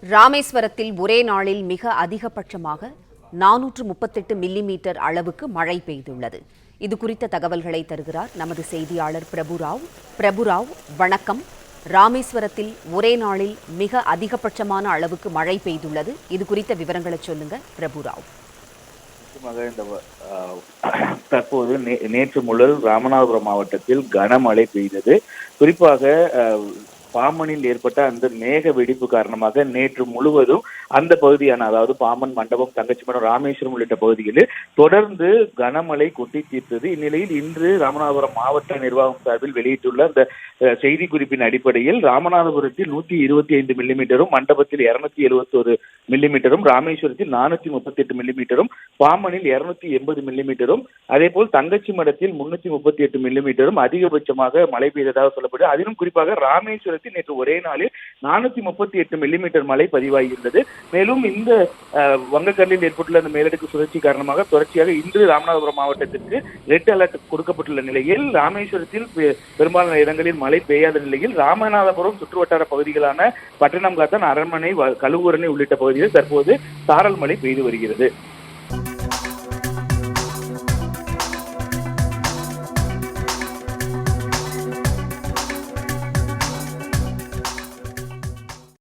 ராமேஸ்வரத்தில் ஒரே நாளில் மிக அதிகபட்சமாக 438 மில்லிமீட்டர் அளவுக்கு மழை பெய்துள்ளது. இது குறித்த தகவல்களை தருகிறார் நமது செய்தியாளர் பிரபுராவ். பிரபுராவ், வணக்கம். ராமேஸ்வரத்தில் ஒரே நாளில் மிக அதிகபட்சமான அளவுக்கு மழை பெய்துள்ளது. இது குறித்த விவரங்களை சொல்லுங்க பிரபுராவ். தற்போது நேற்று முதல் ராமநாதபுரம் மாவட்டத்தில் கனமழை பெய்தது. குறிப்பாக பாம்பனில் ஏற்பட்ட அந்த மேக வெடிப்பு காரணமாக நேற்று முழுவதும் அந்த பகுதியான, அதாவது பாம்பன், மண்டபம், தங்கச்சிமடம், ராமேஸ்வரம் உள்ளிட்ட பகுதிகளில் தொடர்ந்து கனமழை கொட்டி தீர்த்தது. இந்நிலையில் இன்று ராமநாதபுரம் மாவட்ட நிர்வாகம் சார்பில் வெளியிட்டுள்ள அந்த செய்தி குறிப்பின் அடிப்படையில் ராமநாதபுரத்தில் 125 மில்லிமீட்டரும், மண்டபத்தில் 271 மில்லிமீட்டரும், ராமேஸ்வரத்தில் 438 மில்லிமீட்டரும், பாம்பனில் 280 மில்லிமீட்டரும், அதே போல் தங்கச்சி மடத்தில் 338 மில்லிமீட்டரும் அதிகபட்சமாக மழை பெய்ததாக சொல்லப்படுது. அதிலும் குறிப்பாக ராமேஸ்வரத்தில் நேற்று ஒரே நாளில் 438 மில்லிமீட்டர் மழை பதிவாகியுள்ளது. மேலும் இந்த வங்கக்கடலில் ஏற்பட்டுள்ள அந்த மேலடுக்கு சுழற்சி காரணமாக தொடர்ச்சியாக இன்று ராமநாதபுரம் மாவட்டத்திற்கு ரெட் அலர்ட் கொடுக்கப்பட்டுள்ள நிலையில் ராமேஸ்வரத்தில் பெரும்பாலான இடங்களில் மழை பெய்யாத நிலையில் ராமநாதபுரம் சுற்றுவட்டார பகுதிகளான பட்டணம் காத்தான், அரண்மனை, கழுவூரணி உள்ளிட்ட பகுதிகளில் தற்போது சாரல் மழை பெய்து வருகிறது.